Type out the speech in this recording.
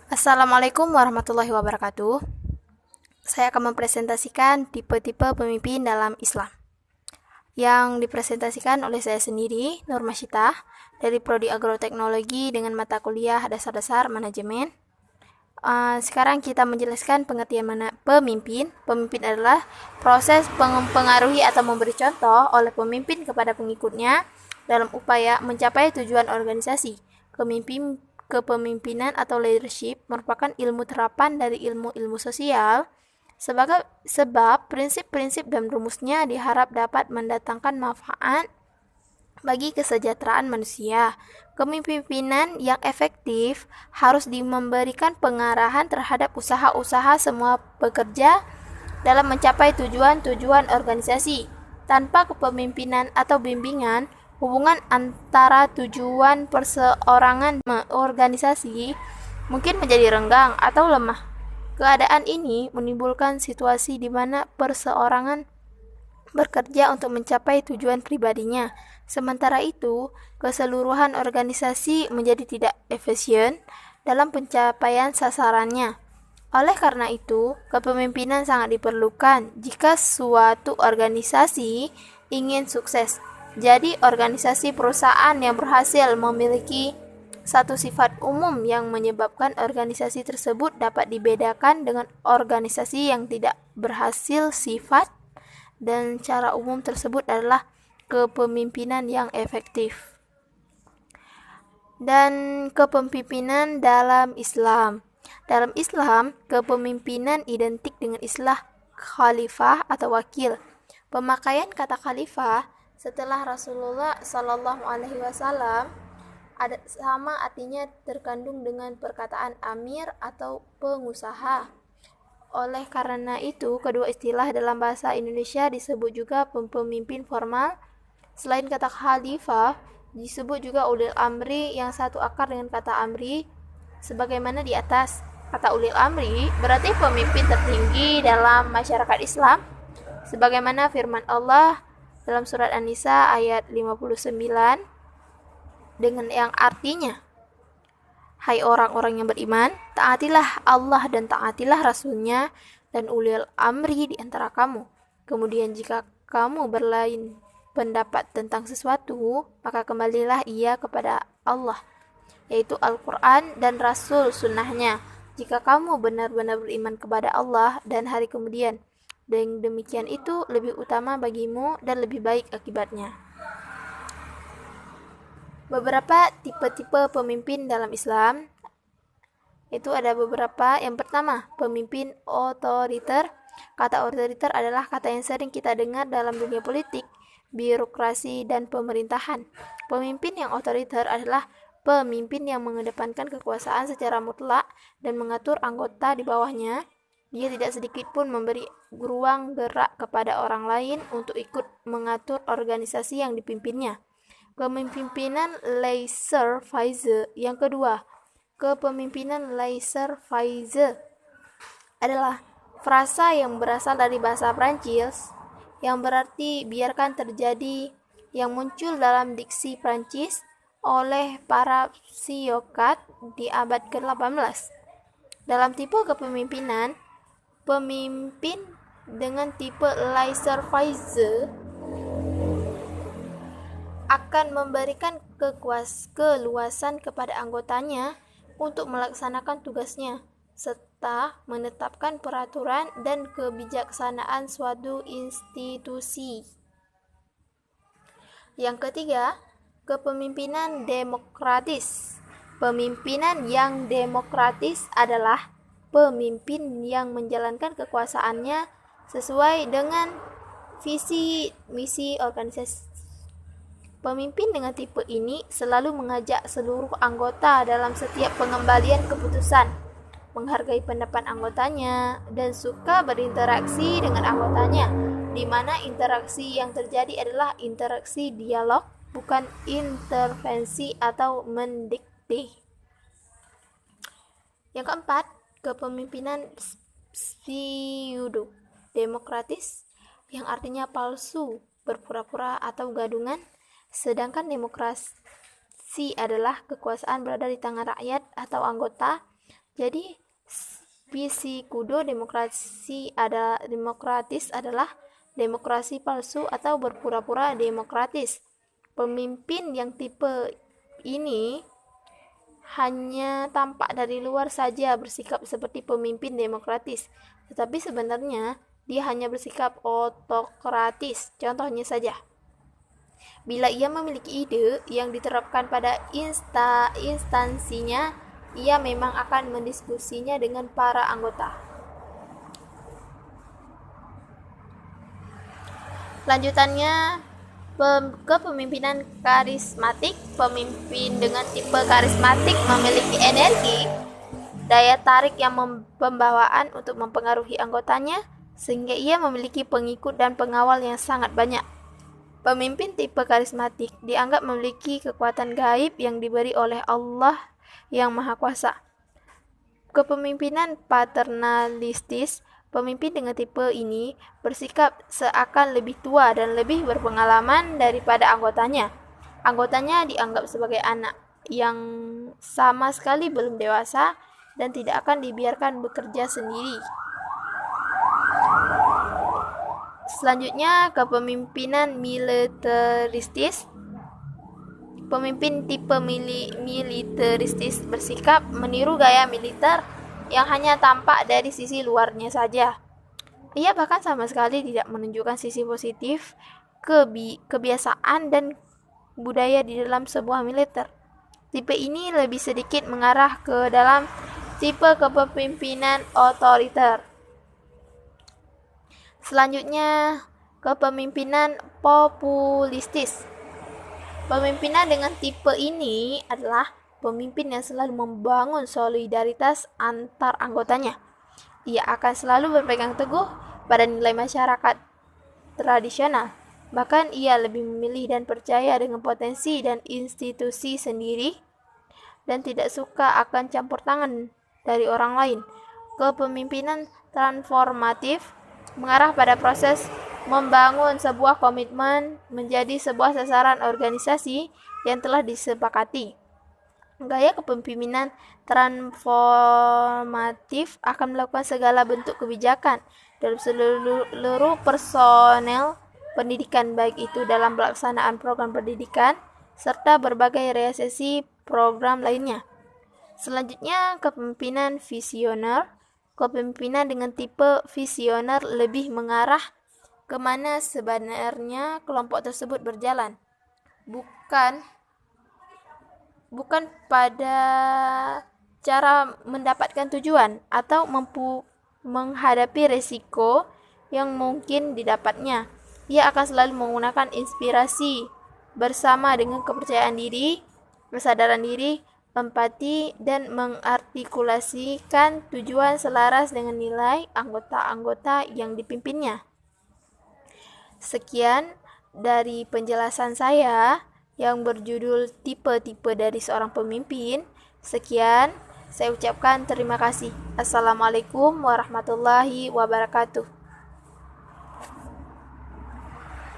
Assalamualaikum warahmatullahi wabarakatuh. Saya akan mempresentasikan tipe-tipe pemimpin dalam Islam. Yang dipresentasikan oleh saya sendiri, Nur Masyitah, dari Prodi Agroteknologi dengan mata kuliah Dasar-Dasar Manajemen. Sekarang kita menjelaskan pengertian mana pemimpin. Pemimpin adalah proses mempengaruhi atau memberi contoh oleh pemimpin kepada pengikutnya dalam upaya mencapai tujuan organisasi. Kepemimpinan atau leadership merupakan ilmu terapan dari ilmu-ilmu sosial sebab prinsip-prinsip dan rumusnya diharap dapat mendatangkan manfaat bagi kesejahteraan manusia. Kepemimpinan yang efektif harus memberikan pengarahan terhadap usaha-usaha semua pekerja dalam mencapai tujuan-tujuan organisasi. Tanpa kepemimpinan atau bimbingan, hubungan antara tujuan perseorangan organisasi mungkin menjadi renggang atau lemah. Keadaan ini menimbulkan situasi di mana perseorangan bekerja untuk mencapai tujuan pribadinya. Sementara itu, keseluruhan organisasi menjadi tidak efisien dalam pencapaian sasarannya. Oleh karena itu, kepemimpinan sangat diperlukan jika suatu organisasi ingin sukses. Jadi, organisasi perusahaan yang berhasil memiliki satu sifat umum yang menyebabkan organisasi tersebut dapat dibedakan dengan organisasi yang tidak berhasil. Sifat dan cara umum tersebut adalah kepemimpinan yang efektif. Dan kepemimpinan dalam Islam. Dalam Islam, kepemimpinan identik dengan istilah khalifah atau wakil. Pemakaian kata khalifah setelah Rasulullah Shallallahu Alaihi Wasallam ada sama artinya terkandung dengan perkataan amir atau pengusaha. Oleh karena itu, kedua istilah dalam bahasa Indonesia disebut juga pemimpin formal. Selain kata khalifah, disebut juga ulil amri yang satu akar dengan kata amri sebagaimana di atas. Kata ulil amri berarti pemimpin tertinggi dalam masyarakat Islam sebagaimana firman Allah dalam surat An-Nisa ayat 59 dengan yang artinya, hai orang-orang yang beriman, taatilah Allah dan taatilah Rasul-Nya dan ulil amri di antara kamu. Kemudian jika kamu berlain pendapat tentang sesuatu, maka kembalilah ia kepada Allah, yaitu Al-Quran dan Rasul sunnahnya. Jika kamu benar-benar beriman kepada Allah dan hari kemudian, dan demikian itu lebih utama bagimu dan lebih baik akibatnya. Beberapa tipe-tipe pemimpin dalam Islam itu ada beberapa. Yang pertama, pemimpin otoriter. Kata otoriter adalah kata yang sering kita dengar dalam dunia politik, birokrasi, dan pemerintahan. Pemimpin yang otoriter adalah pemimpin yang mengedepankan kekuasaan secara mutlak dan mengatur anggota di bawahnya. Dia tidak sedikit pun memberi ruang gerak kepada orang lain untuk ikut mengatur organisasi yang dipimpinnya. Kepemimpinan laissez-faire. Yang kedua, kepemimpinan laissez-faire adalah frasa yang berasal dari bahasa Prancis yang berarti biarkan terjadi, yang muncul dalam diksi Prancis oleh para psikopat di abad ke-18. Dalam tipe kepemimpinan, pemimpin dengan tipe laissez-faire akan memberikan keluasan kepada anggotanya untuk melaksanakan tugasnya, serta menetapkan peraturan dan kebijaksanaan suatu institusi. Yang ketiga, kepemimpinan demokratis. Pemimpinan yang demokratis adalah pemimpin yang menjalankan kekuasaannya sesuai dengan visi misi organisasi. Pemimpin dengan tipe ini selalu mengajak seluruh anggota dalam setiap pengembalian keputusan, menghargai pendapat anggotanya, dan suka berinteraksi dengan anggotanya, di mana interaksi yang terjadi adalah interaksi dialog, bukan intervensi atau mendikte. Yang keempat, kepemimpinan pseudo demokratis yang artinya palsu, berpura-pura atau gadungan. Sedangkan demokrasi adalah kekuasaan berada di tangan rakyat atau anggota Jadi visi kudo demokratis adalah demokrasi palsu atau berpura-pura demokratis. Pemimpin yang tipe ini hanya tampak dari luar saja bersikap seperti pemimpin demokratis, tetapi sebenarnya dia hanya bersikap otokratis. Contohnya saja, bila ia memiliki ide yang diterapkan pada instansinya, ia memang akan mendiskusinya dengan para anggota. Lanjutannya, kepemimpinan karismatik. Pemimpin dengan tipe karismatik memiliki energi, daya tarik yang pembawaan untuk mempengaruhi anggotanya, sehingga ia memiliki pengikut dan pengawal yang sangat banyak. Pemimpin tipe karismatik dianggap memiliki kekuatan gaib yang diberi oleh Allah yang Maha Kuasa. Kepemimpinan paternalistis. Pemimpin dengan tipe ini bersikap seakan lebih tua dan lebih berpengalaman daripada anggotanya. Anggotanya dianggap sebagai anak yang sama sekali belum dewasa dan tidak akan dibiarkan bekerja sendiri. Selanjutnya, kepemimpinan militeristis. Pemimpin tipe militeristis bersikap meniru gaya militer yang hanya tampak dari sisi luarnya saja. Ia bahkan sama sekali tidak menunjukkan sisi positif, kebiasaan dan budaya di dalam sebuah militer. Tipe ini lebih sedikit mengarah ke dalam tipe kepemimpinan otoriter. Selanjutnya, kepemimpinan populistis. Pemimpinan dengan tipe ini adalah pemimpin yang selalu membangun solidaritas antar anggotanya. Ia akan selalu berpegang teguh pada nilai masyarakat tradisional. Bahkan ia lebih memilih dan percaya dengan potensi dan institusi sendiri dan tidak suka akan campur tangan dari orang lain. Kepemimpinan transformatif mengarah pada proses membangun sebuah komitmen menjadi sebuah sasaran organisasi yang telah disepakati. Gaya kepemimpinan transformatif akan melakukan segala bentuk kebijakan dalam seluruh personel pendidikan, baik itu dalam pelaksanaan program pendidikan serta berbagai realisasi program lainnya. Selanjutnya, kepemimpinan visioner. Kepemimpinan dengan tipe visioner lebih mengarah kemana sebenarnya kelompok tersebut berjalan, bukan pada cara mendapatkan tujuan atau menghadapi risiko yang mungkin didapatnya. Ia akan selalu menggunakan inspirasi bersama dengan kepercayaan diri, kesadaran diri, empati, dan mengartikulasikan tujuan selaras dengan nilai anggota-anggota yang dipimpinnya. Sekian dari penjelasan saya yang berjudul tipe-tipe dari seorang pemimpin. Sekian, saya ucapkan terima kasih. Assalamualaikum warahmatullahi wabarakatuh.